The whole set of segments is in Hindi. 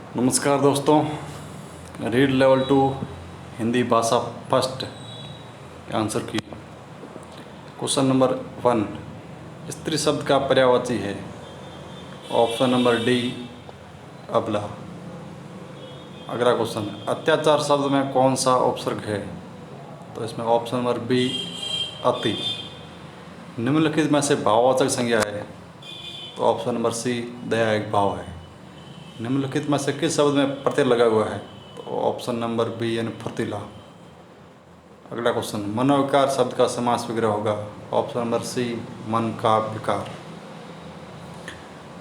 नमस्कार दोस्तों, रीड लेवल 2 हिंदी भाषा फर्स्ट आंसर की। क्वेश्चन नंबर 1, स्त्री शब्द का पर्यायवाची है। ऑप्शन नंबर डी अबला। अगला क्वेश्चन, अत्याचार शब्द में कौन सा उपसर्ग है? तो इसमें ऑप्शन नंबर बी अति। निम्नलिखित में से भाववाचक संज्ञा है? तो ऑप्शन नंबर सी दया एक भाव है। निम्नलिखित में से किस शब्द में प्रत्यय लगा हुआ है? तो ऑप्शन नंबर बी यानी फुर्तीला। अगला क्वेश्चन, मनोविकार शब्द का समास विग्रह होगा? ऑप्शन नंबर सी मन का विकार।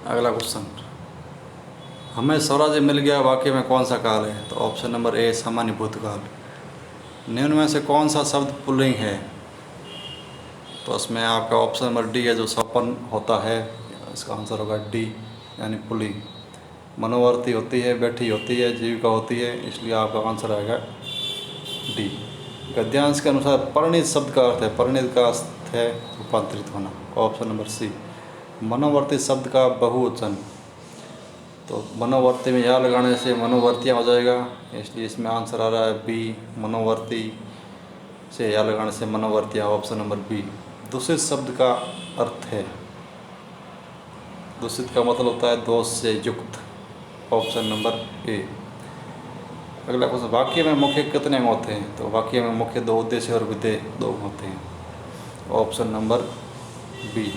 अगला क्वेश्चन, हमें स्वराज्य मिल गया वाक्य में कौन सा काल है? तो ऑप्शन नंबर ए सामान्य भूतकाल। निम्न में से कौन सा शब्द पुल्लिंग है? तो इसमें आपका ऑप्शन नंबर डी है, जो सपन होता है। इसका आंसर होगा डी यानी पुल्लिंग। मनोवर्ती होती है, बैठी होती है, जीविका होती है, इसलिए आपका आंसर आएगा डी। गद्यांश के अनुसार परिणीत शब्द का अर्थ है, परिणीत का अर्थ है रूपांतरित होना। Option number C. मनोवर्ती शब्द का बहुवचन, तो मनोवर्ती में या लगाने से मनोवर्तियाँ हो जाएगा, इसलिए इसमें आंसर आ रहा है बी। मनोवर्ती से या लगाने से मनोवर्तियाँ, ऑप्शन नंबर बी। दूषित शब्द का अर्थ है, दूषित का मतलब होता है दोष से युक्त, ऑप्शन नंबर ए। अगला क्वेश्चन, वाक्य में मुख्य कितने अंग होते हैं? तो वाक्य में मुख्य दो उद्देश्य और विधेय दो होते हैं, ऑप्शन नंबर बी।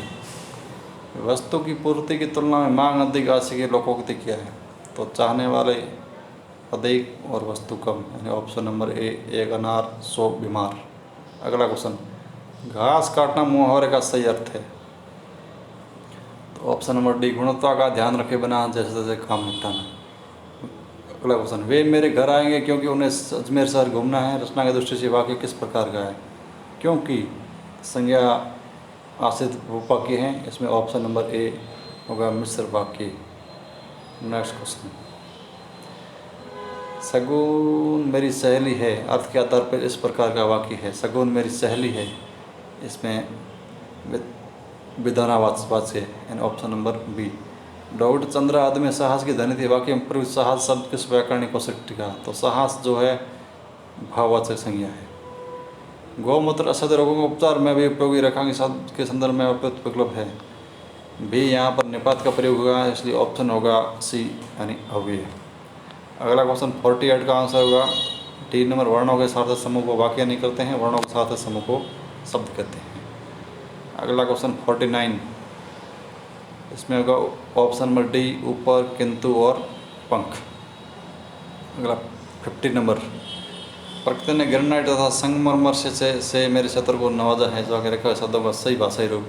वस्तु की पूर्ति की तुलना में मांग अधिक राशि की लोकोक्ति क्या है? तो चाहने वाले अधिक और वस्तु कम, यानी ऑप्शन नंबर ए एक अनार 100 बीमार। अगला क्वेश्चन, घास काटना मुहावरे का सही अर्थ है? तो ऑप्शन नंबर डी गुणवत्ता का ध्यान रखे बिना जैसे तैसे काम निपटाना। अगला क्वेश्चन, वे मेरे घर आएंगे क्योंकि उन्हें अजमेर शहर घूमना है। रचना की दृष्टि से वाक्य किस प्रकार का है? क्योंकि संज्ञा आश्रित वाक्य हैं, इसमें ऑप्शन नंबर ए होगा मिश्र वाक्य। नेक्स्ट क्वेश्चन, शगुन मेरी सहेली है, अर्थ के आधार पर इस प्रकार का वाक्य है। शगुन मेरी सहेली है, इसमें विधानावाच्य यानी option number B. Doctor Chandra आदि में साहस की ध्वनि थी, वाक्य में प्रयुक्त साहस शब्द किस व्याकरणिक कोश टिका? तो साहस जो है भाववाचक संज्ञा है। गौमूत्र असद रोगों के उपचार में भी उपयोगी रेखांक शब्द के संदर्भ में उपयुक्त विकल्प है भी। यहाँ पर निपात का प्रयोग हुआ है, इसलिए ऑप्शन होगा सी यानी अव्यय। अगला क्वेश्चन 48 का आंसर होगा 3 नंबर। वर्णों के सार्थक समूह को वाक्य नहीं करते हैं, वर्णों के सार्थक समूह को शब्द कहते हैं। अगला क्वेश्चन 49, इसमें होगा ऑप्शन नंबर डी ऊपर, किंतु और पंख। अगला 50 नंबर, प्रकृति ने ग्रेनाइट तथा संगमरमर से मेरे छत्र को नवाजा है, जो आगे रखा शब्दों का सही भाषाई रूप।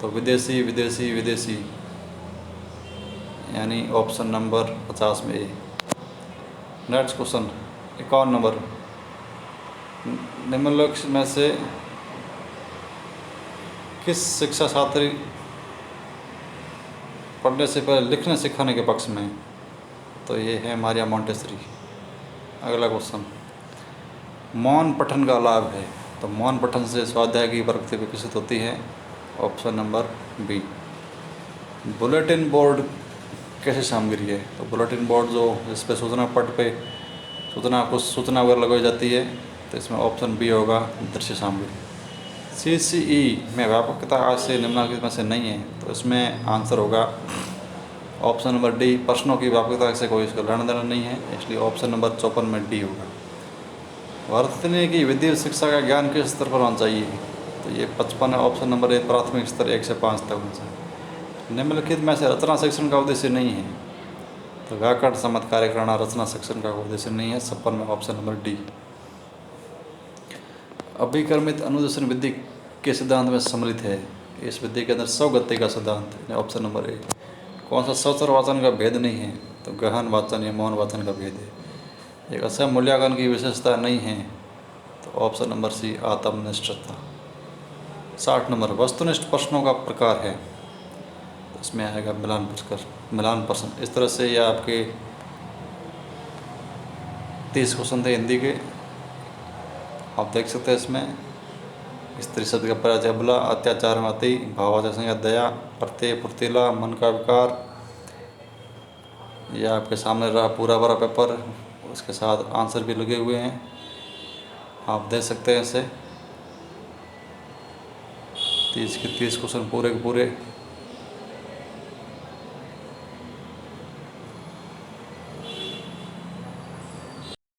तो विदेशी विदेशी विदेशी, यानी ऑप्शन नंबर 50 में ए। नेक्स्ट क्वेश्चन 51 नंबर, निम्नलिखित में से किस शिक्षा छात्री पढ़ने से पहले लिखने सिखाने के पक्ष में? तो ये है मारिया मोंटेसरी। अगला क्वेश्चन, मौन पठन का लाभ है? तो मौन पठन से स्वाध्याय की प्रवृत्ति विकसित होती है, option number B. Bulletin board कैसी सामग्री है? तो बुलेटिन बोर्ड जो जिस पे सूचना पट पे सूचना वगैरह लगाई जाती है, तो इसमें ऑप्शन बी होगा दृश्य सामग्री। CCE में व्यापकता आज से निम्नलिखित में से नहीं है, तो इसमें आंसर होगा ऑप्शन नंबर डी। प्रश्नों की व्यापकता से कोई इसका लेना देना नहीं है, इसलिए ऑप्शन नंबर 54 में डी होगा। वर्तनी की विद्युत शिक्षा का ज्ञान किस स्तर पर होना चाहिए? तो ये 55 है, ऑप्शन नंबर ए प्राथमिक स्तर 1 से 5 तक होना चाहिए। निम्नलिखित में से रचना शिक्षण का उद्देश्य नहीं है, तो व्याकरण सम्मत कार्य कराना रचना शिक्षण का उद्देश्य नहीं है, 56 में ऑप्शन नंबर डी। अभिक्रमित अनुदेशन विधि के सिद्धांत में सम्मिलित है, इस विधि के अंदर सौगत्य का सिद्धांत, ऑप्शन नंबर ए। कौन सा सचर वाचन का भेद नहीं है? तो गहन वाचन या मौन वाचन का भेद है। एक असम मूल्यांकन की विशेषता नहीं है, तो ऑप्शन नंबर सी आत्मनिष्ठता। 60 नंबर, वस्तुनिष्ठ प्रश्नों का प्रकार है, तो इसमें आएगा मिलान प्रश्न। इस तरह से ये आपके 30 क्वेश्चन थे हिंदी के, आप देख सकते हैं। इसमें स्त्री शब्द का पर्याय अबला, अत्याचार में अति, भाववाचक संज्ञा दया, प्रत्यय फुर्तीला, मन का विकार, ये आपके सामने रहा पूरा भरा पेपर, उसके साथ आंसर भी लगे हुए हैं, आप देख सकते हैं इसे। 30 के 30 क्वेश्चन पूरे के पूरे